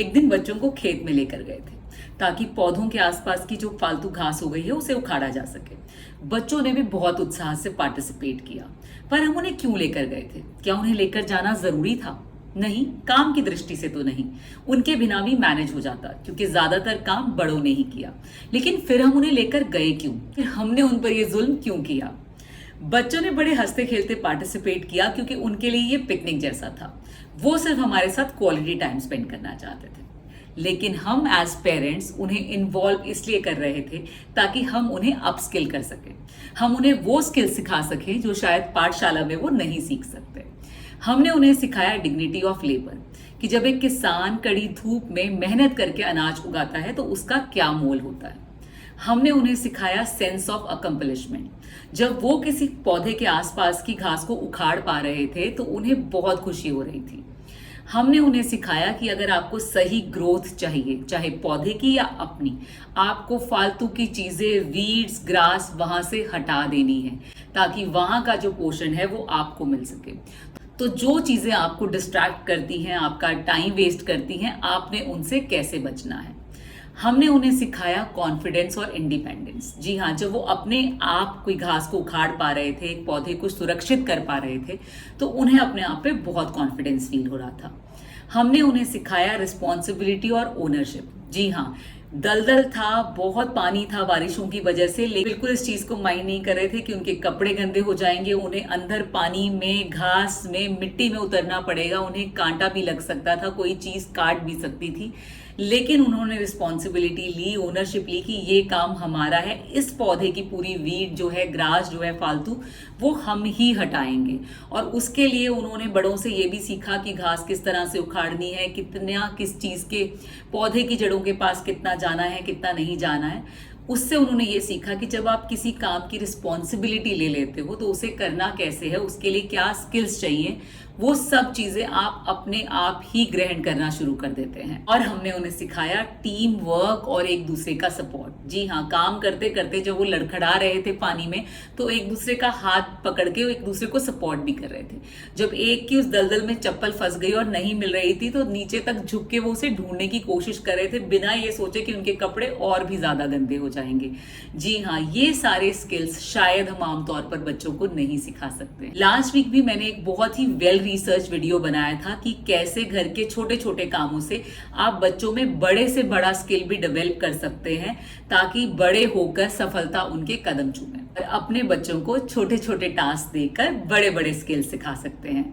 एक दिन बच्चों को खेत में लेकर गए थे ताकि पौधों के आसपास की जो फालतू घास हो गई है उसे उखाड़ा जा सके। बच्चों ने भी बहुत उत्साह से पार्टिसिपेट किया। पर हम उन्हें क्यों लेकर गए थे? क्या उन्हें लेकर जाना जरूरी था? नहीं, काम की दृष्टि से तो नहीं। उनके बिना भी मैनेज हो जाता क्योंकि ज्यादातर काम बड़ों ने ही किया। लेकिन फिर हम उन्हें लेकर गए क्यों? फिर हमने उन पर यह जुल्म क्यों किया? बच्चों ने बड़े हंसते खेलते पार्टिसिपेट किया क्योंकि उनके लिए ये पिकनिक जैसा था। वो सिर्फ हमारे साथ क्वालिटी टाइम स्पेंड करना चाहते थे। लेकिन हम एज पेरेंट्स उन्हें इन्वॉल्व इसलिए कर रहे थे ताकि हम उन्हें अपस्किल कर सकें। हम उन्हें वो स्किल सिखा सकें जो शायद पाठशाला में वो नहीं सीख सकते। हमने उन्हें सिखाया डिग्निटी ऑफ लेबर, कि जब एक किसान कड़ी धूप में मेहनत करके अनाज उगाता है तो उसका क्या मोल होता है। हमने उन्हें सिखाया सेंस ऑफ अकम्पलिशमेंट। जब वो किसी पौधे के आसपास की घास को उखाड़ पा रहे थे तो उन्हें बहुत खुशी हो रही थी। हमने उन्हें सिखाया कि अगर आपको सही ग्रोथ चाहिए, चाहे पौधे की या अपनी, आपको फालतू की चीजें, वीड्स, ग्रास वहां से हटा देनी है ताकि वहां का जो पोषण है वो आपको मिल सके। तो जो चीजें आपको डिस्ट्रैक्ट करती हैं, आपका टाइम वेस्ट करती हैं, आपने उनसे कैसे बचना है। हमने उन्हें सिखाया कॉन्फिडेंस और इंडिपेंडेंस। जी हाँ, जब वो अपने आप कोई घास को उखाड़ पा रहे थे, एक पौधे को सुरक्षित कर पा रहे थे, तो उन्हें अपने आप पे बहुत कॉन्फिडेंस फील हो रहा था। हमने उन्हें सिखाया रिस्पॉन्सिबिलिटी और ओनरशिप। जी हाँ, दलदल था, बहुत पानी था बारिशों की वजह से, लेकिन बिल्कुल इस चीज को माइंड नहीं कर रहे थे कि उनके कपड़े गंदे हो जाएंगे, उन्हें अंदर पानी में, घास में, मिट्टी में उतरना पड़ेगा, उन्हें कांटा भी लग सकता था, कोई चीज काट भी सकती थी। लेकिन उन्होंने रिस्पॉन्सिबिलिटी ली, ओनरशिप ली कि ये काम हमारा है। इस पौधे की पूरी वीड जो है, ग्रास जो है फालतू, वो हम ही हटाएंगे। और उसके लिए उन्होंने बड़ों से ये भी सीखा कि घास किस तरह से उखाड़नी है, कितना किस चीज के, पौधे की जड़ों के पास कितना जाना है, कितना नहीं जाना है। उससे उन्होंने ये सीखा कि जब आप किसी काम की रिस्पॉन्सिबिलिटी ले लेते हो तो उसे करना कैसे है, उसके लिए क्या स्किल्स चाहिए, वो सब चीजें आप अपने आप ही ग्रहण करना शुरू कर देते हैं। और हमने उन्हें सिखाया टीम वर्क और एक दूसरे का सपोर्ट। जी हाँ, काम करते करते जब वो लड़खड़ा रहे थे पानी में तो एक दूसरे का हाथ पकड़ के एक दूसरे को सपोर्ट भी कर रहे थे। जब एक की उस दलदल में चप्पल फंस गई और नहीं मिल रही थी तो नीचे तक झुक के वो उसे ढूंढने की कोशिश कर रहे थे, बिना ये सोचे कि उनके कपड़े और भी ज्यादा गंदे हो जाएंगे। जी हाँ, ये सारे स्किल्स शायद हम आमतौर पर बच्चों को नहीं सिखा सकते। लास्ट वीक भी मैंने एक बहुत ही वेल रिसर्च वीडियो बनाया था कि कैसे घर के छोटे छोटे कामों से आप बच्चों में बड़े से बड़ा स्किल भी डेवलप कर सकते हैं ताकि बड़े होकर सफलता उनके कदम चूमे। अपने बच्चों को छोटे छोटे टास्क देकर बड़े बड़े स्किल सिखा सकते हैं।